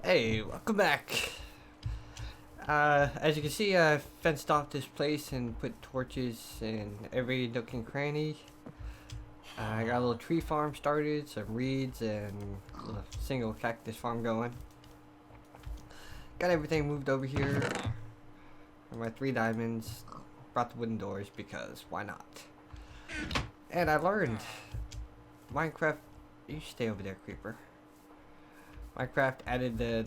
Hey, welcome back. As you can see, I fenced off this place and put torches in every nook and cranny. I got a little tree farm started, some reeds, and a single cactus farm going. Got everything moved over here. And my 3 diamonds. Brought the wooden doors because why not? And I learned Minecraft. You stay over there, creeper. Minecraft added the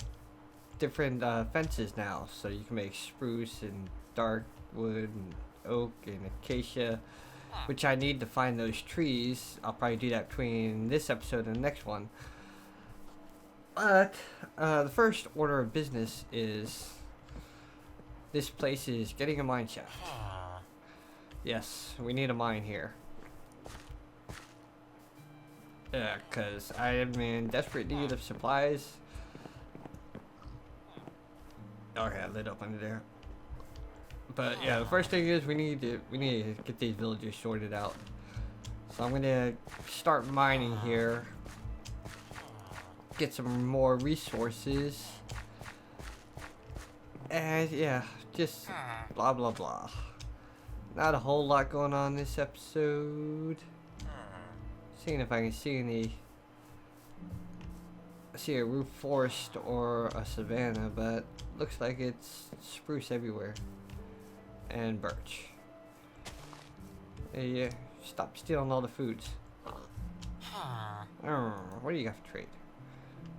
different fences now, so you can make spruce and dark wood and oak and acacia, which I need to find those trees. I'll probably do that between this episode and the next one. But the first order of business is this place is getting a mine shaft. Yes, we need a mine here. Because I am in desperate need of supplies. Okay, I lit up under there. But yeah, the first thing is we need to get these villagers sorted out. So I'm gonna start mining here. Get some more resources. And yeah, just blah blah blah. Not a whole lot going on this episode. Seeing if I can see a roof forest or a savanna, but looks like it's spruce everywhere and birch. Hey, stop stealing all the foods. What do you got for trade?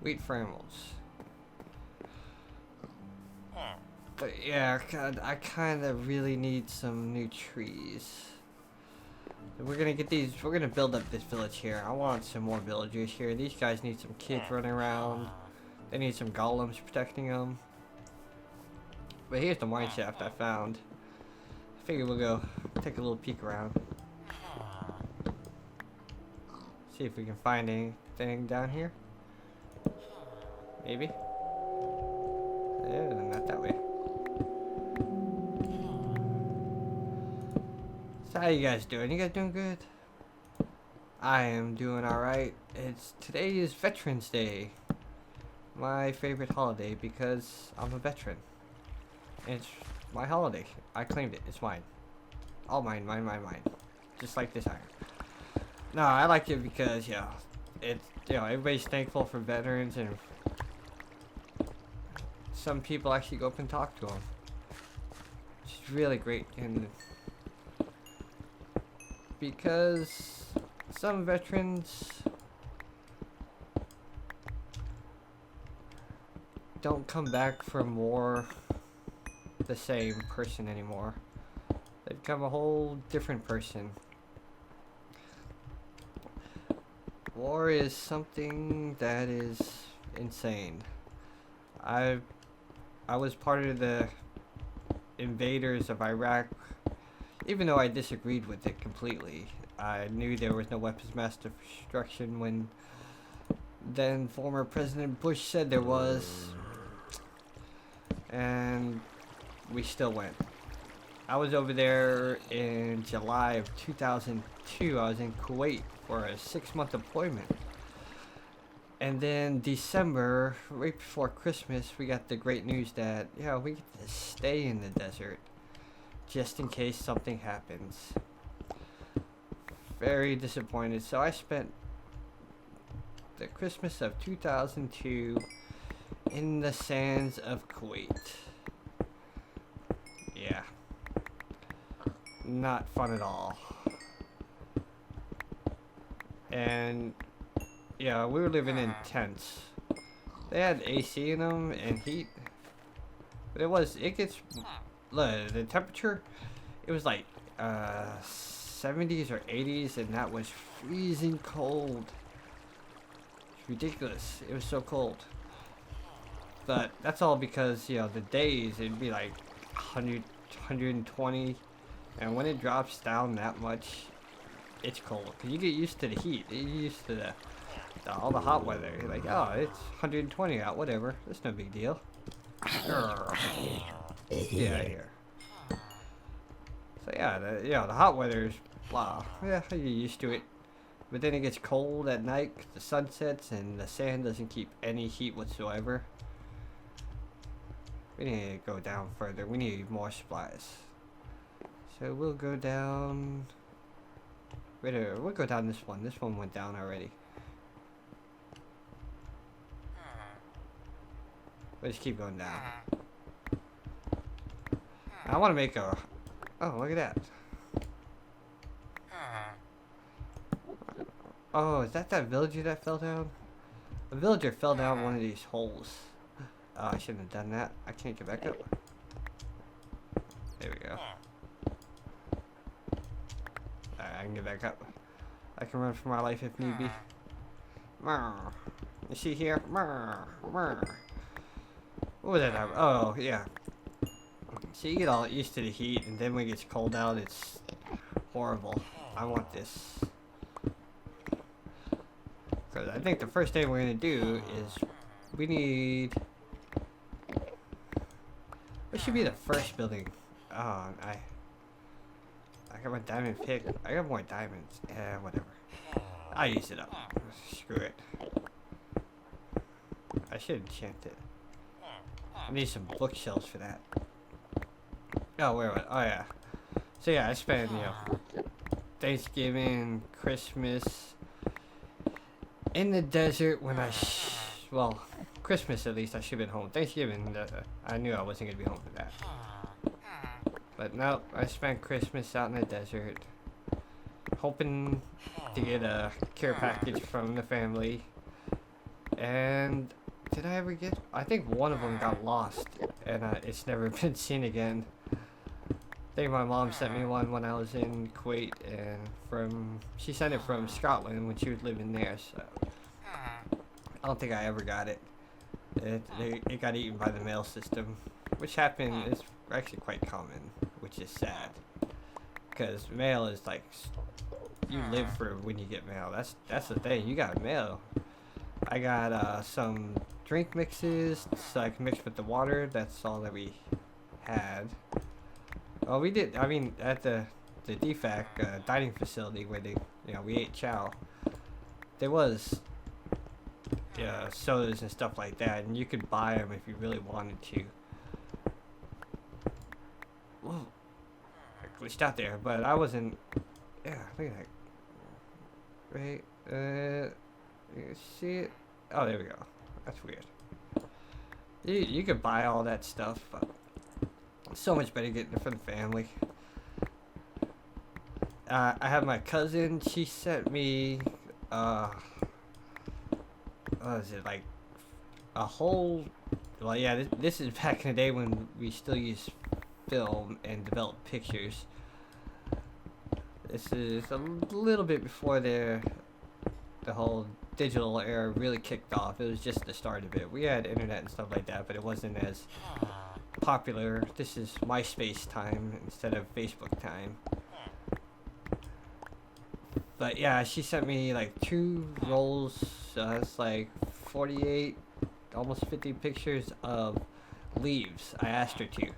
Wheat for emeralds. But yeah, I kind of really need some new trees. We're gonna get these. We're gonna build up this village here. I want some more villagers here. These guys need some kids running around. They need some golems protecting them. But here's the mine shaft I found. I figure we'll go take a little peek around. See if we can find anything down here. Maybe. Yeah, not that way. So how you guys doing? You guys doing good? I am doing alright. Today is Veterans Day. My favorite holiday because I'm a veteran. It's my holiday. I claimed it. It's mine. All mine. Just like this iron. No, I like it because, everybody's thankful for veterans, and some people actually go up and talk to them. It's really great, and because some veterans don't come back from war the same person anymore. They become a whole different person. War is something that is insane. I was part of the invaders of Iraq. Even though I disagreed with it completely, I knew there was no weapons of mass destruction when then former President Bush said there was, and we still went. I was over there in July of 2002. I was in Kuwait for a 6-month deployment. And then December, right before Christmas, we got the great news that, we get to stay in the desert just in case something happens. Very disappointed. So I spent the Christmas of 2002 in the sands of Kuwait. Yeah. Not fun at all. And we were living in tents. They had AC in them and heat. But it gets, the temperature, it was like 70s or 80s, and that was freezing cold. It's ridiculous. It was so cold. But that's all because, the days, it'd be like 100, 120. And when it drops down that much, it's cold. Because you get used to the heat. You get used to all the hot weather. You're like, oh, it's 120 out, whatever. That's no big deal. Yeah, here. So the hot weather is blah. Yeah, you're used to it. But then it gets cold at night, the sun sets, and the sand doesn't keep any heat whatsoever. We need to go down further. We need more supplies. So we'll go down. We'll go down this one. This one went down already. We'll just keep going down. I want to make a... Oh, look at that. Oh, is that villager that fell down? A villager fell down one of these holes. Oh, I shouldn't have done that. I can't get back up. There we go. Alright, I can get back up. I can run for my life if need be. You see here? What was that? Oh, yeah. So you get all used to the heat, and then when it gets cold out, it's horrible. I want this. Because I think the first thing we're going to do is we need... What should be the first building? Oh, I got my diamond pick. I got more diamonds. Whatever. I'll use it up. Screw it. I should enchant it. I need some bookshelves for that. Oh, where was it? Oh, yeah. So, yeah, I spent, you know, Thanksgiving, Christmas, in the desert when well, Christmas at least, I should have been home. Thanksgiving, I knew I wasn't going to be home for that. But no, I spent Christmas out in the desert, hoping to get a care package from the family. And did I ever get... I think one of them got lost, and it's never been seen again. I think my mom sent me one when I was in Kuwait, and she sent it from Scotland when she was living there, so I don't think I ever got it. It got eaten by the mail system, which happened, is actually quite common, which is sad, because mail is like, you live for when you get mail. That's the thing, you got mail. I got some drink mixes, so I can mix with the water. That's all that we had. Well, we did, I mean, at the DFAC dining facility where we ate chow, there was sodas and stuff like that, and you could buy them if you really wanted to. Whoa, I glitched out there, but I wasn't. Yeah, look at that. Wait, you see it? Oh, there we go. That's weird. You could buy all that stuff. So much better getting it for the family. I have my cousin. She sent me. What is it, like a whole... Well, yeah, this is back in the day when we still used film and developed pictures. This is a little bit before the whole digital era really kicked off. It was just the start of it. We had internet and stuff like that, but it wasn't as popular. This is MySpace time instead of Facebook time. But yeah, she sent me like 2 rolls. It's like 48, almost 50 pictures of leaves. I asked her to,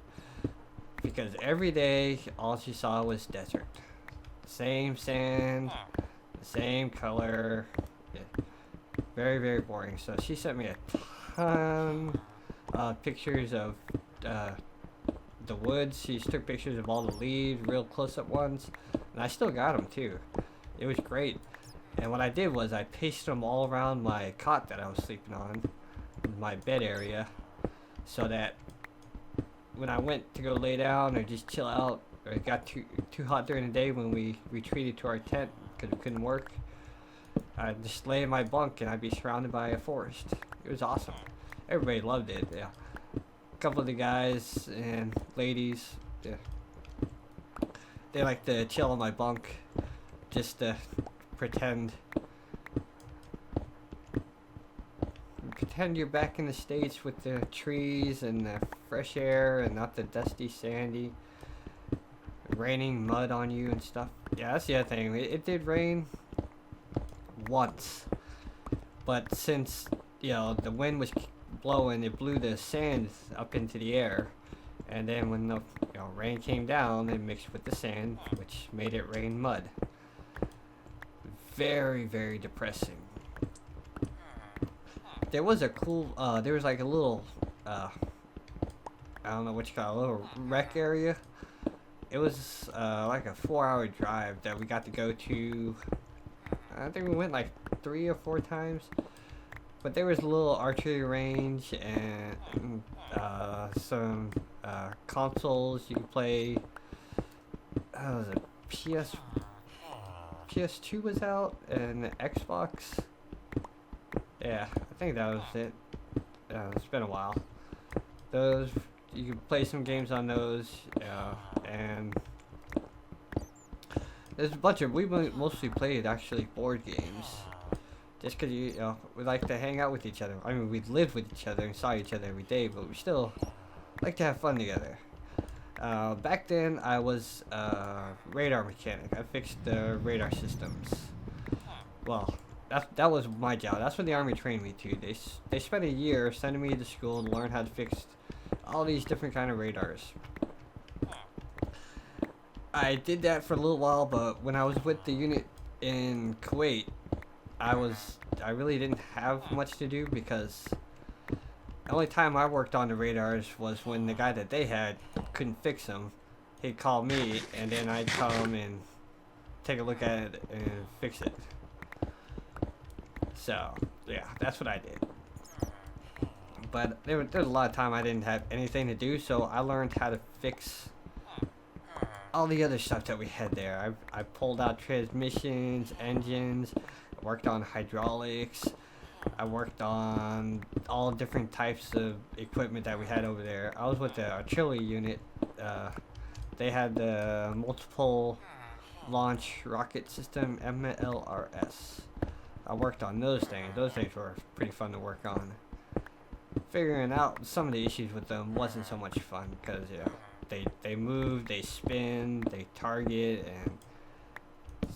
because every day all she saw was desert. Same sand, the same color. Yeah. Very, very boring. So she sent me a ton of pictures of the woods. She took pictures of all the leaves, real close-up ones, and I still got them too. It was great. And what I did was I pasted them all around my cot that I was sleeping on, my bed area, so that when I went to go lay down or just chill out, or it got too hot during the day when we retreated to our tent because we couldn't work, I'd just lay in my bunk and I'd be surrounded by a forest. It was awesome. Everybody loved it. Yeah. A couple of the guys and ladies, yeah, they like to chill on my bunk just to pretend you're back in the States with the trees and the fresh air and not the dusty, sandy, raining mud on you and stuff. Yeah, that's the other thing. It did rain once, but since the wind was blowing, it blew the sand up into the air, and then when the rain came down, it mixed with the sand, which made it rain mud. Very, very depressing. There was a cool, there was like a little I don't know what you call it, a little rec area. It was like a 4-hour drive that we got to go to. I think we went like 3 or 4 times. But there was a little archery range and some consoles you could play. Was it PS2 was out and the Xbox. Yeah, I think that was it. It's been a while. Those you could play some games on those, and there's a bunch of we mostly played actually board games. Just because we like to hang out with each other. I mean, we lived with each other and saw each other every day, but we still like to have fun together. Back then, I was a radar mechanic. I fixed the radar systems. Well, that was my job. That's what the Army trained me to. They spent a year sending me to school to learn how to fix all these different kind of radars. I did that for a little while, but when I was with the unit in Kuwait, I really didn't have much to do because the only time I worked on the radars was when the guy that they had couldn't fix them. He'd call me, and then I'd come and take a look at it and fix it. So, yeah, that's what I did. But there was a lot of time I didn't have anything to do, so I learned how to fix all the other stuff that we had there. I pulled out transmissions, engines, I worked on hydraulics, I worked on all different types of equipment that we had over there. I was with the artillery unit. They had the multiple launch rocket system, MLRS. I worked on those things. Those things were pretty fun to work on. Figuring out some of the issues with them wasn't so much fun because they move, they spin, they target, and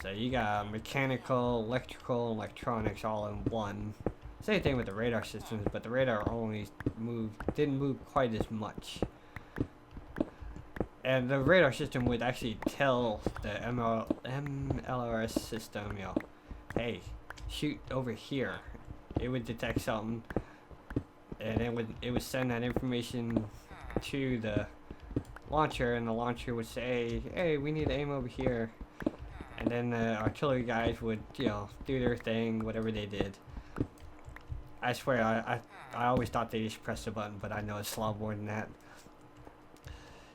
so you got mechanical, electrical, electronics all in one. Same thing with the radar systems, but the radar only didn't move quite as much. And the radar system would actually tell the MLRS system, hey, shoot over here. It would detect something, and it would send that information to the launcher, and the launcher would say, hey, we need to aim over here. And then the artillery guys would, do their thing, whatever they did. I swear, I always thought they just pressed a button, but I know it's a lot more than that.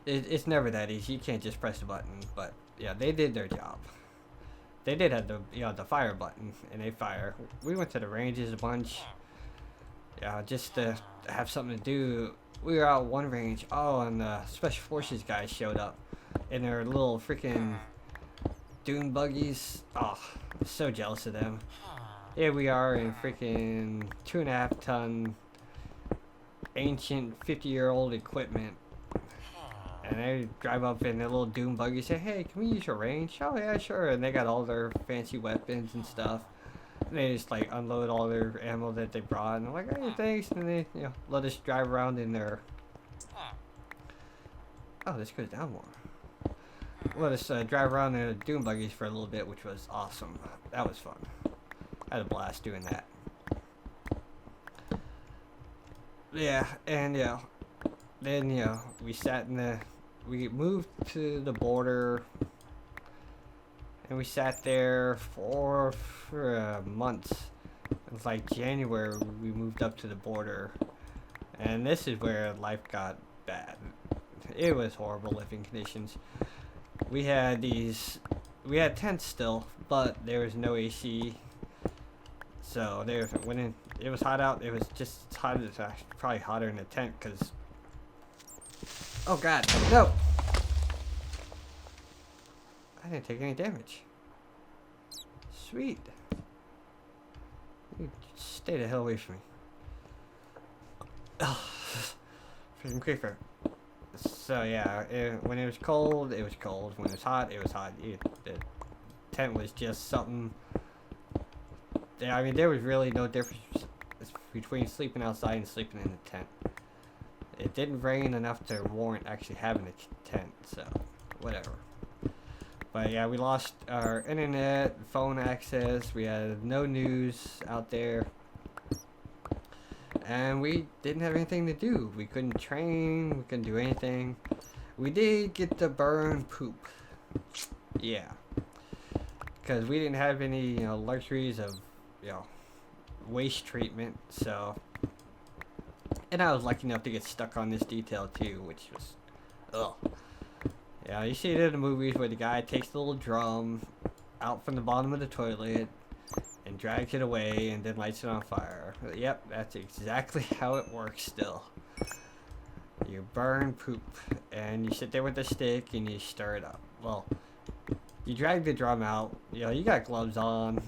It's never that easy. You can't just press a button. But yeah, they did their job. They did have the fire button, and they fire. We went to the ranges a bunch. Yeah, just to have something to do. We were out one range. Oh, and the special forces guys showed up in their little freaking dune buggies. Oh, I'm so jealous of them. Here we are in freaking 2.5 ton ancient 50-year-old equipment. And they drive up in their little dune buggy and say, hey, can we use your range? Oh yeah, sure. And they got all their fancy weapons and stuff. And they just like unload all their ammo that they brought. And I'm like, hey, thanks. And they let us drive around in their... Oh, this goes down more. Let us drive around in the dune buggies for a little bit, which was awesome. That was fun. I had a blast doing that. Yeah, and then we sat we moved to the border, and we sat there for months. It was like January we moved up to the border, and this is where life got bad. It was horrible living conditions. We had tents still, but there was no AC. So when it was hot out, it was just as hot as probably hotter in the tent because. Oh God, no! I didn't take any damage. Sweet. You stay the hell away from me. Ugh. Freaking creeper. So yeah, when it was cold, it was cold. When it was hot, it was hot. The tent was just something. Yeah, I mean, there was really no difference between sleeping outside and sleeping in the tent. It didn't rain enough to warrant actually having a tent, so whatever. But yeah, we lost our internet, phone access. We had no news out there. and we didn't have anything to do. We couldn't train, we couldn't do anything. We did get to burn poop. Yeah. Because we didn't have any, luxuries of, waste treatment, so. And I was lucky enough to get stuck on this detail too, which was, ugh. Yeah, you see it in the movies where the guy takes the little drum out from the bottom of the toilet and drags it away and then lights it on fire. Yep, that's exactly how it works still. You burn poop and you sit there with a stick and you stir it up. Well, you drag the drum out, you got gloves on.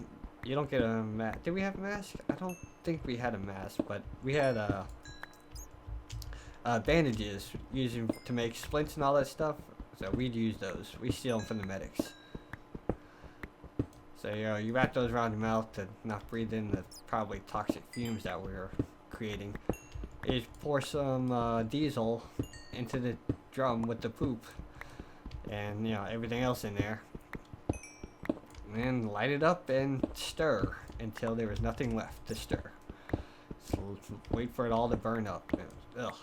You don't get a mask. Did we have a mask? I don't think we had a mask, but we had bandages using to make splints and all that stuff. So we'd use those. We steal them from the medics. So, you wrap those around your mouth to not breathe in the probably toxic fumes that we were creating. You just pour some diesel into the drum with the poop and, everything else in there. And then light it up and stir until there was nothing left to stir. So wait for it all to burn up. Ugh.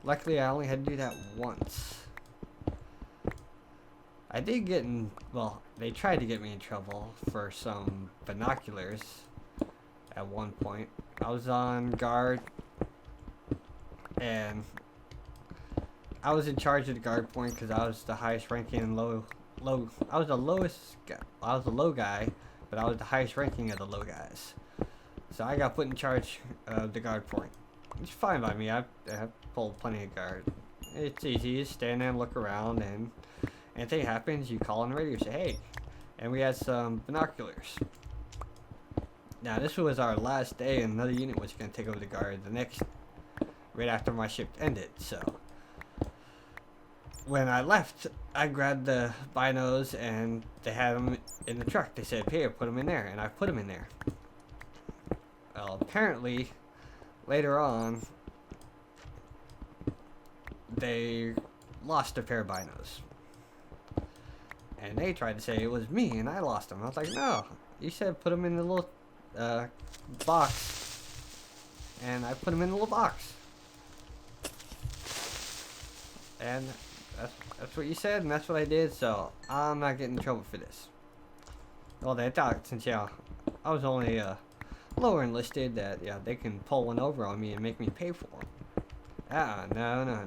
Luckily, I only had to do that once. I did get in, they tried to get me in trouble for some binoculars at one point. I was on guard, and I was in charge of the guard point because I was the highest ranking and I was the low guy, but I was the highest ranking of the low guys. So I got put in charge of the guard point. It's fine by me. I've pulled plenty of guard. It's easy. You stand there and look around, and anything happens, you call on the radio, say, hey. And we had some binoculars. Now, this was our last day, and another unit was going to take over the guard right after my shift ended, so. When I left, I grabbed the binos, and they had them in the truck. They said, here, put them in there, and I put them in there. Well, apparently, later on, they lost a pair of binos. And they tried to say it was me and I lost them. I was like, no, you said put them in the little box. And I put them in the little box. And that's what you said, and that's what I did, so I'm not getting in trouble for this. Well, they thought, since, I was only lower enlisted, that, they can pull one over on me and make me pay for them. No.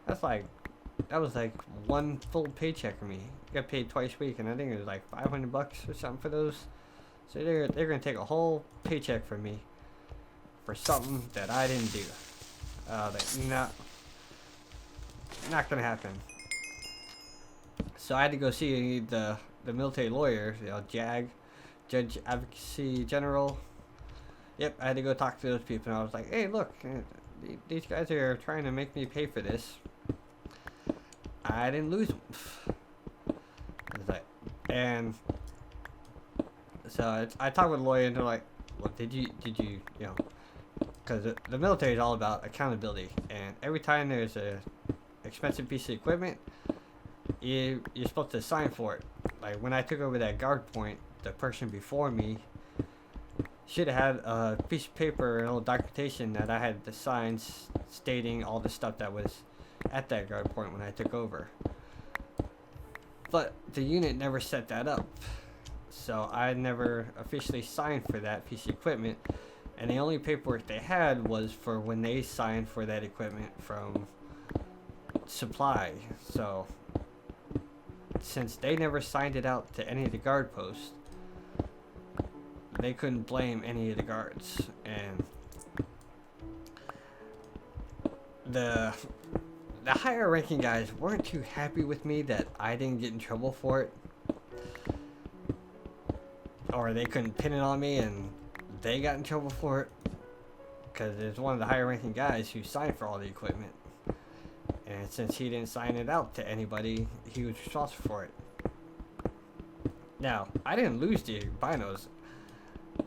That was like one full paycheck for me. I got paid twice a week, and I think it was like $500 or something for those. So they're gonna take a whole paycheck from me for something that I didn't do. That's not gonna happen. So I had to go see the military lawyer, JAG, Judge Advocacy General. Yep, I had to go talk to those people, and I was like, hey, look, these guys are trying to make me pay for this. I didn't lose them. And so I talked with a lawyer, and they're like, well, did you because the military is all about accountability, and every time there's a expensive piece of equipment, you're supposed to sign for it. Like when I took over that guard point, the person before me should have had a piece of paper, a little documentation that I had the signs stating all the stuff that was at that guard point when I took over. But the unit never set that up, so I never officially signed for that piece of equipment, and the only paperwork they had was for when they signed for that equipment from supply. So since they never signed it out to any of the guard posts, they couldn't blame any of the guards, and the higher ranking guys weren't too happy with me that I didn't get in trouble for it, or they couldn't pin it on me and they got in trouble for it, because there's one of the higher ranking guys who signed for all the equipment, and since he didn't sign it out to anybody, he was responsible for it. Now, I didn't lose the binos.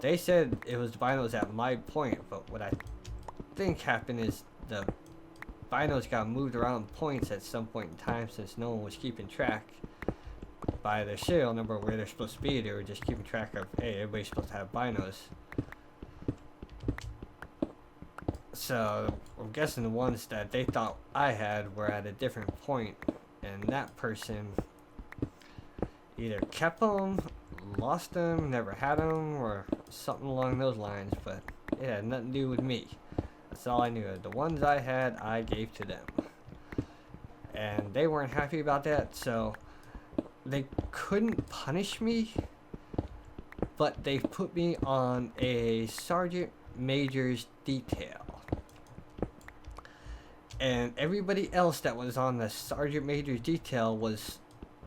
They said it was the binos at my point, but what I think happened is the binos got moved around points at some point in time, since no one was keeping track by their serial number where they're supposed to be. They were just keeping track of, hey, everybody's supposed to have binos. So I'm guessing the ones that they thought I had were at a different point, and that person either kept them, lost them, never had them, or something along those lines. But it had nothing to do with me. That's all I knew. The ones I had, I gave to them, and they weren't happy about that. So they couldn't punish me, but they put me on a sergeant major's detail. And everybody else that was on the sergeant major's detail was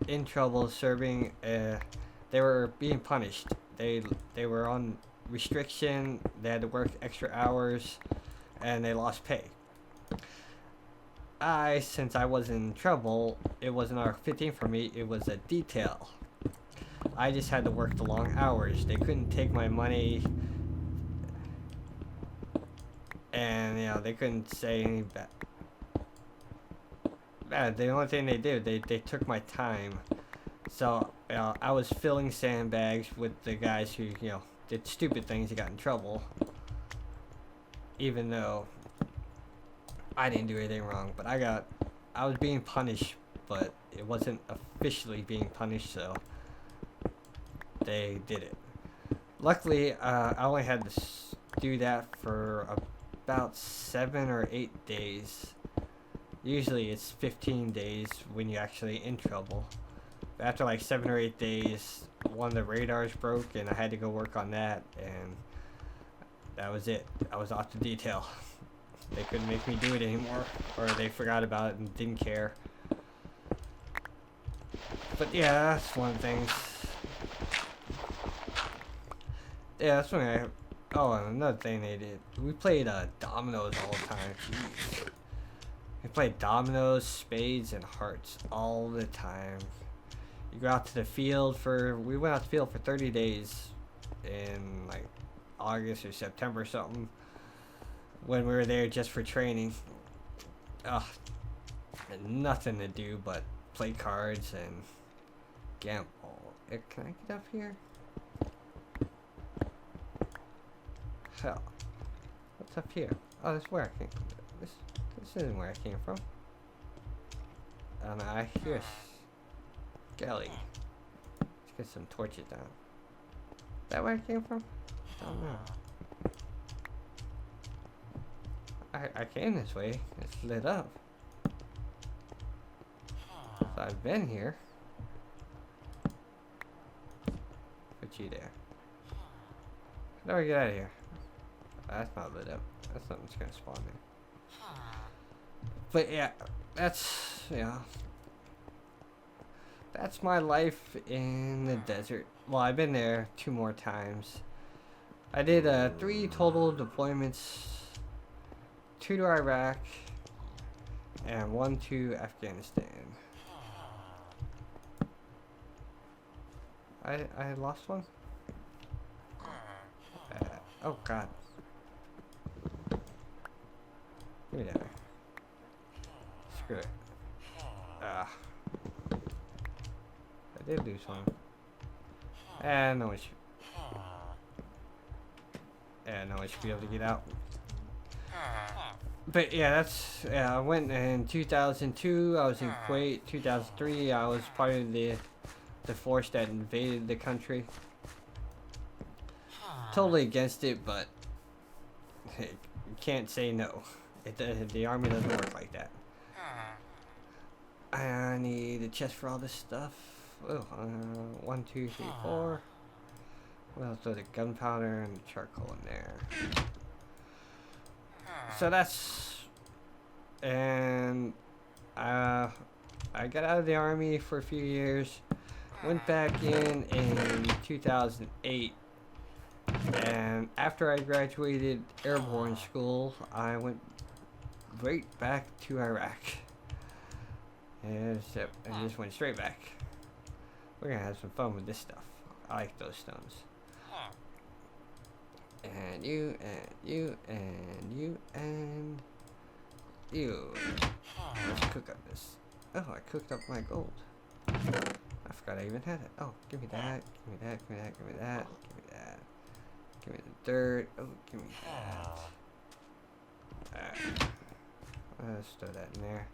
in trouble serving. They were being punished. They were on restriction. They had to work extra hours, and they lost pay. Since I was in trouble, it wasn't R15 for me. It was a detail. I just had to work the long hours. They couldn't take my money, and they couldn't say any bad. The only thing they did, they took my time. So I was filling sandbags with the guys who did stupid things and got in trouble, even though I didn't do anything wrong. But I was being punished, but it wasn't officially being punished, so they did it. Luckily, I only had to do that for about 7 or 8 days. Usually it's 15 days when you're actually in trouble. But after like 7 or 8 days, one of the radars broke and I had to go work on that, and that was it. I was off the detail. They couldn't make me do it anymore, or they forgot about it and didn't care. But yeah, that's one of the things. Yeah, that's when and another thing they did. We played dominoes all the time. Jeez. We played dominoes, spades, and hearts all the time. You go out to the field we went out to the field for 30 days in like August or September or something, when we were there just for training. Ugh, had nothing to do but play cards and gamble. Can I get up here? Hell, what's up here? Oh, that's where I came from. This isn't where I came from. I hear Skelly. Let's get some torches down. Is that where I came from? I don't know. I came this way. It's lit up. So I've been here. Put you there. How do I get out of here? That's not lit up. That's something's gonna spawn there. But yeah, that's my life in the desert. Well, I've been there 2 more times. I did 3 total deployments, 2 to Iraq, and 1 to Afghanistan. I lost one? Oh god. Give me that. Screw it. I did lose one. And no one should. Yeah, no one should be able to get out. But yeah, I went in 2002. I was in Kuwait. 2003, I was part of the force that invaded the country. Totally against it, but you can't say no. The army doesn't work like that. I need a chest for all this stuff. Oh, 1, 2, 3, 4. What else? The gunpowder and the charcoal in there. So that's, and I got out of the army for a few years. Went back in 2008. And after I graduated airborne school, I went right back to Iraq. And just went straight back. We're gonna have some fun with this stuff. I like those stones. And you, and you, and you, and you. Let's cook up this. Oh, I cooked up my gold. I forgot I even had it. Oh, give me that, give me that, give me that, give me that, give me that. Give me the dirt. Oh, give me that. Alright. Let's throw that in there.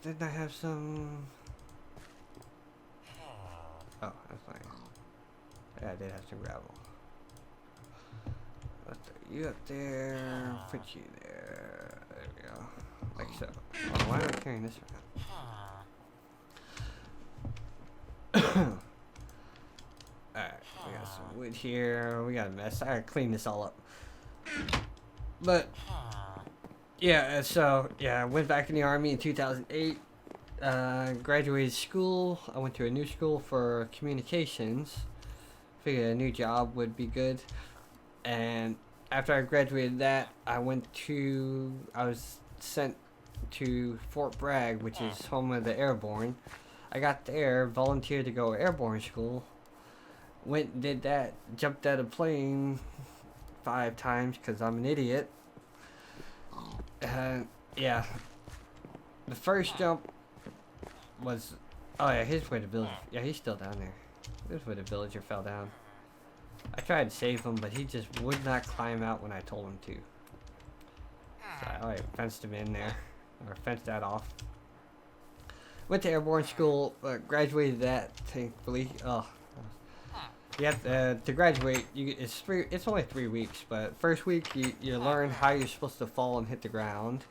Didn't I have some... Oh, that's fine. Yeah, I did have some gravel. Let's throw you up there. Put you there. There we go. Like so. Oh, why am I carrying this around? Alright, we got some wood here. We got a mess. I gotta clean this all up. But, yeah, so, yeah, I went back in the Army in 2008. Graduated school. I went to a new school for communications. Figured a new job would be good. And after I graduated that, I was sent to Fort Bragg, which is home of the airborne. I got there, volunteered to go to airborne school. Went and did that, jumped out of a plane 5 times because I'm an idiot. Yeah. The first jump was... Oh yeah, here's where the villager... Yeah, he's still down there. Here's where the villager fell down. I tried to save him, but he just would not climb out when I told him to. So I fenced him in there. Or fenced that off. Went to airborne school, graduated that, thankfully. Oh. You have to graduate, it's only 3 weeks, but first week you learn how you're supposed to fall and hit the ground.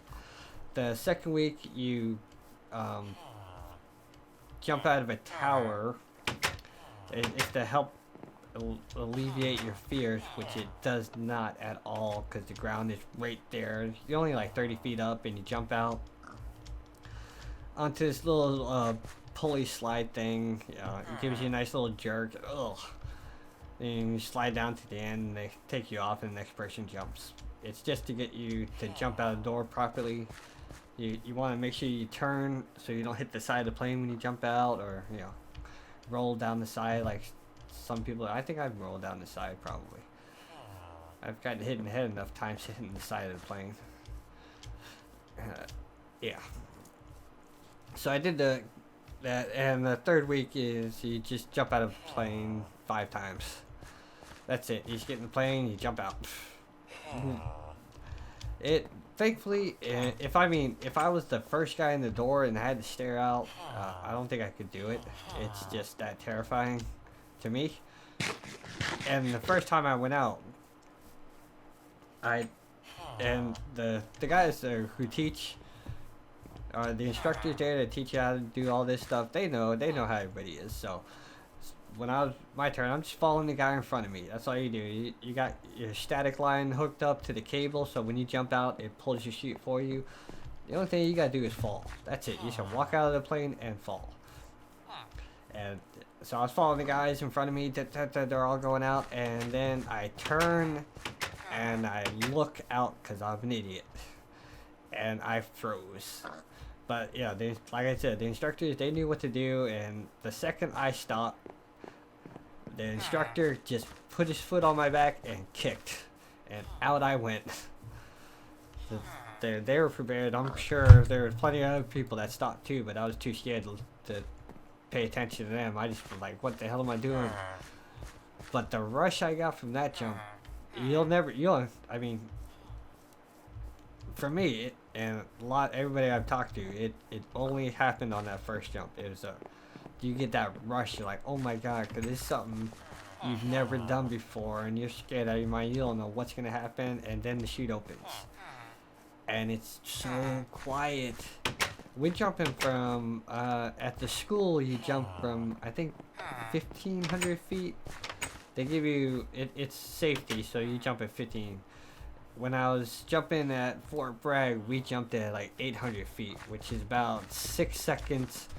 The second week you jump out of a tower. It's to help alleviate your fears, which it does not at all because the ground is right there. You're only like 30 feet up and you jump out onto this little pulley slide thing. It gives you a nice little jerk. Ugh. And you slide down to the end and they take you off and the next person jumps. It's just to get you to jump out of the door properly. You want to make sure you turn so you don't hit the side of the plane when you jump out, or roll down the side like some people. I think I've rolled down the side probably. I've gotten hit in the head enough times hitting the side of the plane. Yeah. So I did that, and the third week is you just jump out of the plane 5 times. That's it. You just get in the plane, you jump out. Thankfully, if I was the first guy in the door and I had to stare out, I don't think I could do it. It's just that terrifying to me. And the first time I went out, and the guys there who teach, the instructors there that teach you how to do all this stuff, they know how everybody is. So when I was my turn, I'm just following the guy in front of me. That's all you do. You got your static line hooked up to the cable, so when you jump out, it pulls your chute for you. The only thing you gotta do is fall. That's it. You should walk out of the plane and fall. And so I was following the guys in front of me. They're all going out, and then I turn and I look out because I'm an idiot, and I froze. But yeah, like I said, the instructors, they knew what to do, and the second I stopped, the instructor just put his foot on my back and kicked, and out I went. They were prepared. I'm sure there were plenty of other people that stopped too, but I was too scared to pay attention to them. I just was like, what the hell am I doing? But the rush I got from that jump, I mean, for me, everybody I've talked to, it only happened on that first jump. It was you get that rush, you're like, oh my god, because this is something you've never done before, and you're scared out of your mind, you don't know what's going to happen, and then the chute opens. And it's so quiet. We're jumping from, at the school, you jump from, I think, 1,500 feet. They give you, it's safety, so you jump at 15. When I was jumping at Fort Bragg, we jumped at like 800 feet, which is about 6 seconds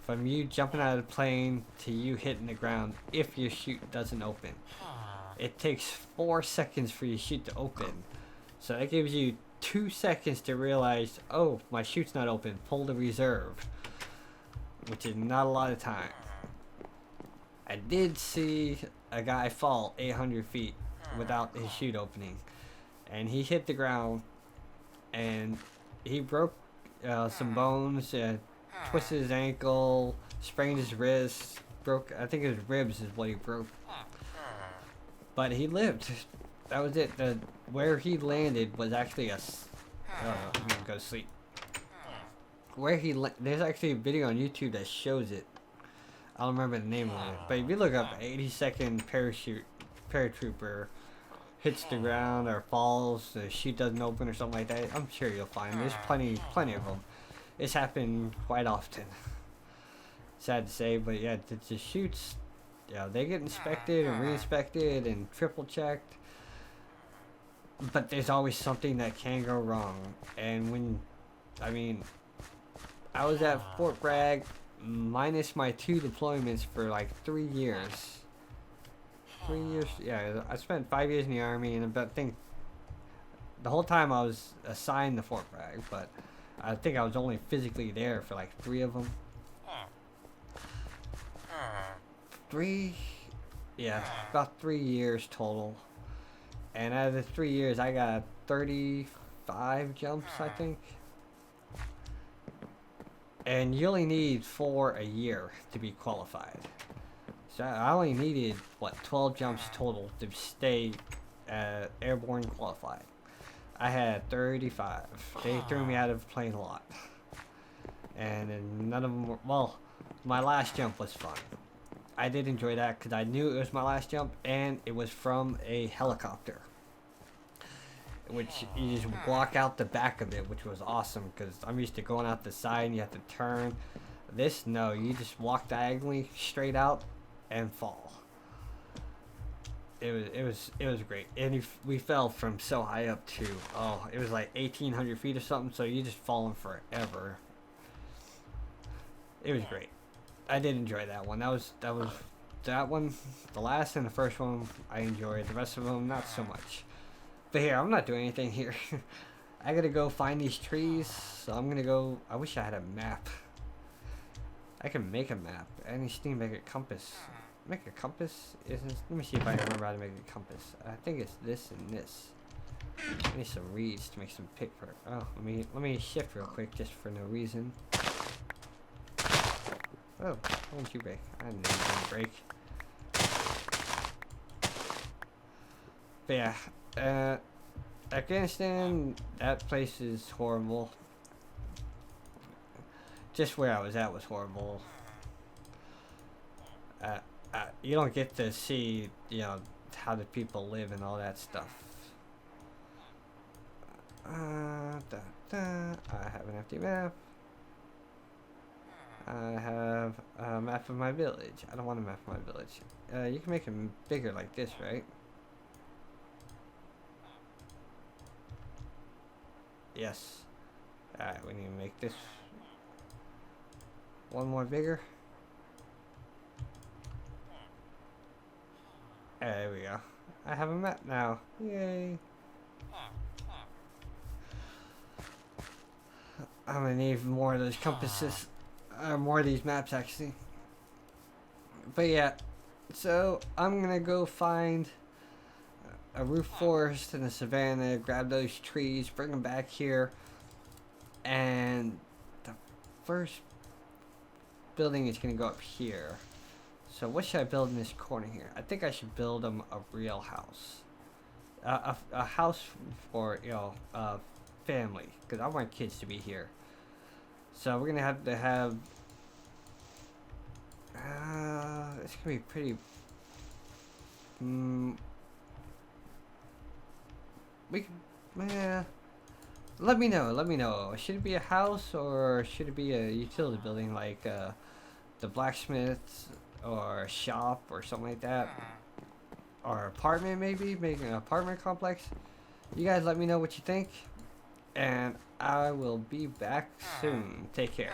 from you jumping out of the plane to you hitting the ground if your chute doesn't open. It takes 4 seconds for your chute to open. So that gives you 2 seconds to realize, oh, my chute's not open, pull the reserve, which is not a lot of time. I did see a guy fall 800 feet without his chute opening, and he hit the ground and he broke some bones, twisted his ankle, sprained his wrist, I think his ribs is what he broke. But he lived. that was it. Where he landed was actually I'm gonna go to sleep. There's actually a video on YouTube that shows it. I don't remember the name of it, but if you look up 80-second paratrooper hits the ground or falls, the chute doesn't open or something like that, I'm sure you'll find there's plenty of them. It's happened quite often. Sad to say, but yeah, the chutes, yeah, they get inspected and re-inspected and triple checked. But there's always something that can go wrong. And I was at Fort Bragg minus my 2 deployments for like 3 years. 3 years, yeah. I spent 5 years in the Army, and I think the whole time I was assigned to Fort Bragg, but I think I was only physically there for like 3 of them. 3, yeah, about 3 years total. And out of the 3 years, I got 35 jumps, I think. And you only need 4 a year to be qualified. So I only needed, 12 jumps total to stay airborne qualified. I had 35. They threw me out of the plane a lot. And then none of them were, well, my last jump was fun. I did enjoy that because I knew it was my last jump, and it was from a helicopter, which you just walk out the back of it, which was awesome because I'm used to going out the side and you have to turn. This, no, you just walk diagonally straight out and fall. It was great, and we fell from so high up too. Oh, it was like 1,800 feet or something, so you just falling forever. It was great. I did enjoy that one. That one, the last and the first one I enjoyed. The rest of them, not so much. But here, I'm not doing anything here. I gotta go find these trees, so I'm gonna go. I wish I had a map. I can make a map. I just need to make a compass. Make a compass? Let me see if I can remember how to make a compass. I think it's this and this. I need some reeds to make some paper. Oh, let me shift real quick just for no reason. Oh, why don't you break? I didn't know you break. But yeah, Afghanistan, that place is horrible. Just where I was at was horrible. You don't get to see, how the people live and all that stuff. I have an empty map. I have a map of my village. I don't want a map of my village. You can make them bigger like this, right? Yes. Alright, we need to make this one more bigger. There we go. I have a map now. Yay. I'm gonna need more of those compasses. More of these maps, actually. But yeah, so I'm gonna go find a roof forest in the savannah, grab those trees, bring them back here, and the first building is gonna go up here. So what should I build in this corner here? I think I should build them a real house, a house for family, because I want kids to be here. So we're gonna have to have. It's gonna be pretty. Let me know. Should it be a house or should it be a utility building like the blacksmith or a shop or something like that, or apartment maybe, making an apartment complex? You guys let me know what you think, and I will be back soon. Take care.